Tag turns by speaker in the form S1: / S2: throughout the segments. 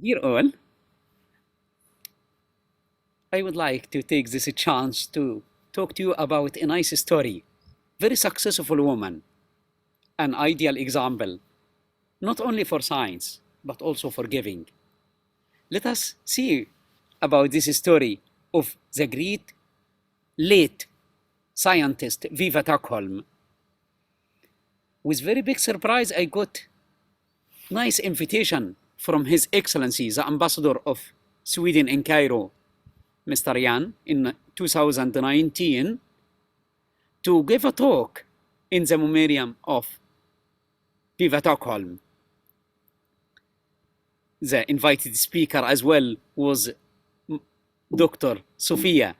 S1: Dear all, I would like to take this chance to talk to you about a nice story. Very successful woman, an ideal example, not only for science, but also for giving. Let us see about this story of the great late scientist Viva Stockholm. With very big surprise, I got nice invitation from His Excellency, the Ambassador of Sweden in Cairo, Mr. Jan, in 2019 to give a talk in the memoriam of Viva Stockholm. The invited speaker as well was Dr. Sophia.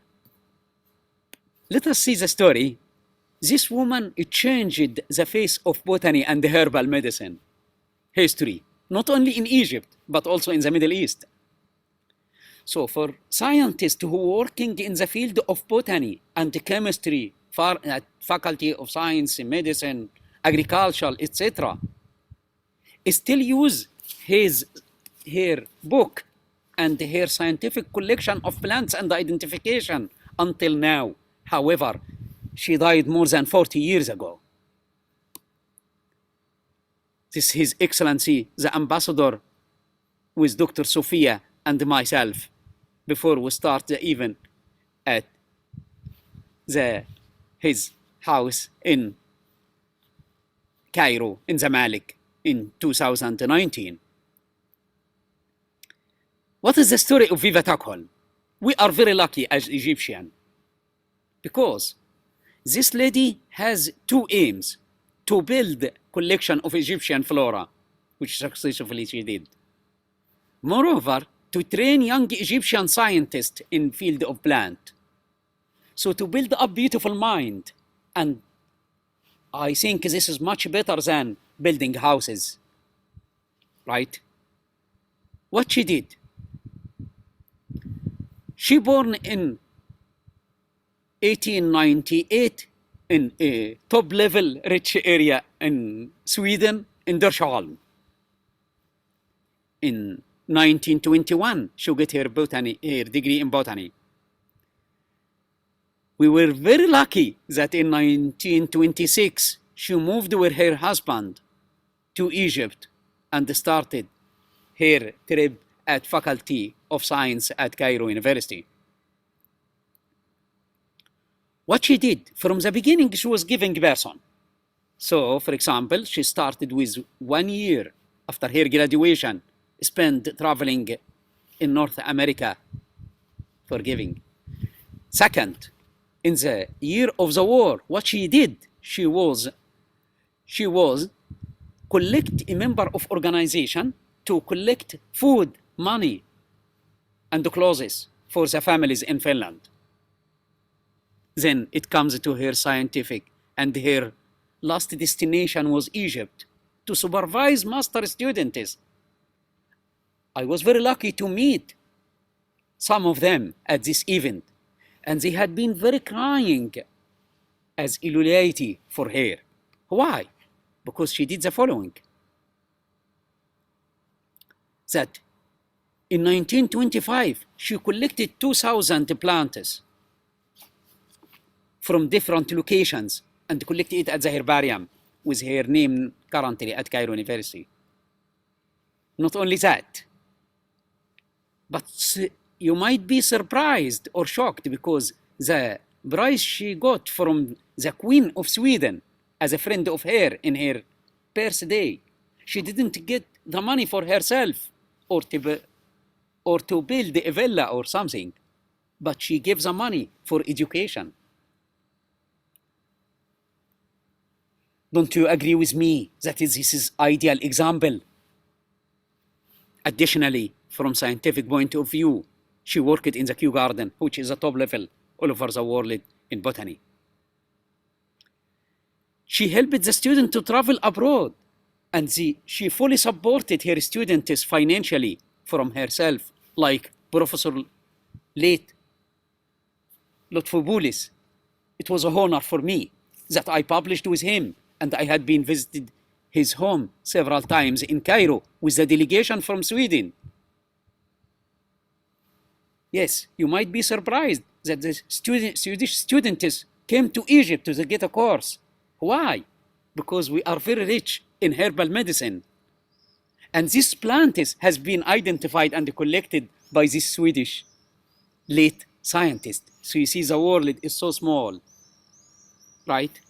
S1: Let us see the story. This woman changed the face of botany and herbal medicine history, not only in Egypt, but also in the Middle East. So for scientists who are working in the field of botany and chemistry, at Faculty of Science, Medicine, Agriculture, etc., still use her book and her scientific collection of plants and identification until now. However, she died more than 40 years ago. This is His Excellency, the Ambassador, with Dr. Sophia and myself, before we start the event at his house in Cairo, in Zamalek, in 2019. What is the story of Viva Stockholm? We are very lucky as Egyptians because this lady has two aims: to build collection of Egyptian flora, which successfully she did. Moreover, to train young Egyptian scientists in field of plant. So to build up beautiful mind, and I think this is much better than building houses, right? What she did, she born in 1898 in a top level rich area in Sweden, in Dörsholm. In 1921, she got her degree in botany. We were very lucky that in 1926, she moved with her husband to Egypt and started her trip at Faculty of Science at Cairo University. What she did, from the beginning, she was giving person. So, for example, she started with 1 year after her graduation, spent traveling in North America for giving. Second, in the year of the war, what she did, she was collect a member of organization to collect food, money, and clothes for the families in Finland. Then it comes to her scientific, and her last destination was Egypt to supervise master students. I was very lucky to meet some of them at this event, and they had been very crying as loyalty for her. Why? Because she did the following. That in 1925, she collected 2,000 plants from different locations and collected it at the herbarium with her name currently at Cairo University. Not only that, but you might be surprised or shocked because the prize she got from the Queen of Sweden as a friend of her in her birthday, she didn't get the money for herself or to build a villa or something, but she gave the money for education. Don't you agree with me that this is ideal example? Additionally, from scientific point of view, she worked in the Kew Garden, which is a top level all over the world in botany. She helped the student to travel abroad, and she fully supported her students financially from herself, like Professor late Lotfoboulis. It was a honor for me that I published with him, and I had been visited his home several times in Cairo with a delegation from Sweden. Yes, you might be surprised that the Swedish students came to Egypt to get a course. Why? Because we are very rich in herbal medicine. And this plant has been identified and collected by this Swedish late scientist. So you see, the world is so small, right?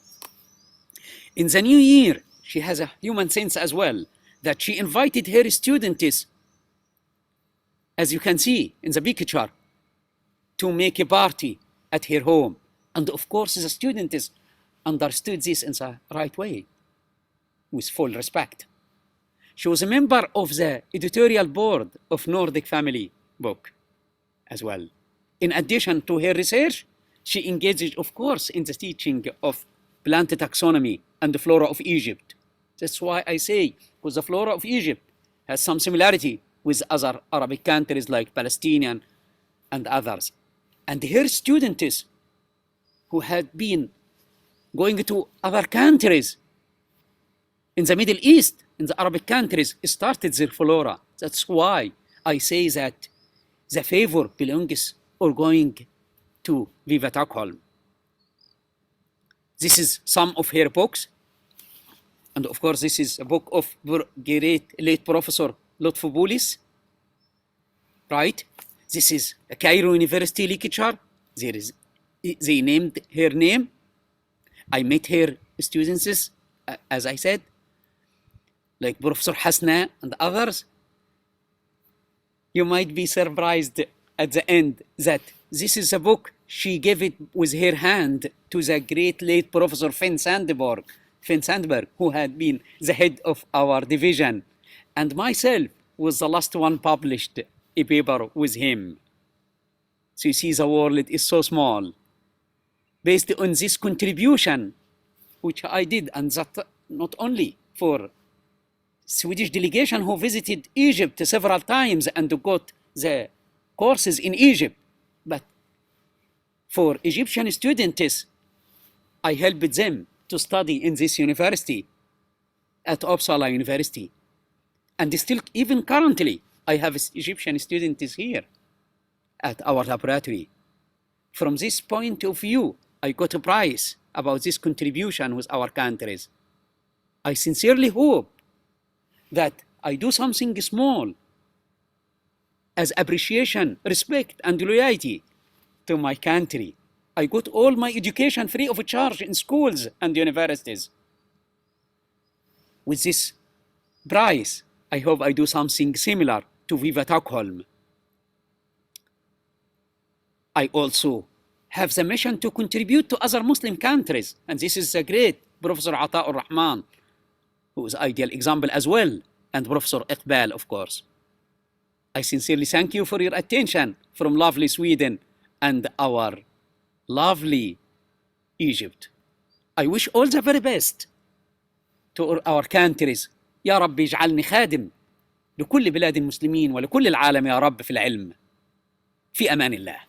S1: In the new year, she has a human sense as well, that she invited her students, as you can see in the picture, to make a party at her home. And of course, the students understood this in the right way, with full respect. She was a member of the editorial board of Nordic Family book as well. In addition to her research, she engaged, of course, in the teaching of plant taxonomy and the flora of Egypt. That's why I say, because the flora of Egypt has some similarity with other Arabic countries like Palestinian and others. And her students who had been going to other countries in the Middle East, in the Arabic countries, started their flora. That's why I say that the favor belongs or going to Viva Stockholm. This is some of her books. And of course, this is a book of great late Professor Lotfoboulis, right? This is a Cairo University lecture. They named her name. I met her students, as I said, like Professor Hasna and others. You might be surprised at the end that this is a book she gave it with her hand to the great late Professor Finn Sandberg, who had been the head of our division, and myself was the last one published a paper with him. So you see, the world is so small. Based on this contribution, which I did, and that not only for Swedish delegation who visited Egypt several times and got the courses in Egypt, but for Egyptian students, I helped them to study in this university, at Uppsala University. And still, even currently, I have Egyptian students here at our laboratory. From this point of view, I got a prize about this contribution with our countries. I sincerely hope that I do something small as appreciation, respect, and loyalty to my country. I got all my education free of charge in schools and universities. With this prize, I hope I do something similar to Viva Stockholm. I also have the mission to contribute to other Muslim countries, and this is the great Professor Ata'ur Rahman, who is an ideal example as well, and Professor Iqbal, of course. I sincerely thank you for your attention from lovely Sweden and our lovely Egypt. I wish all the very best to our countries. يا رب اجعلني خادم لكل بلاد المسلمين ولكل العالم يا رب في العلم. في أمان الله.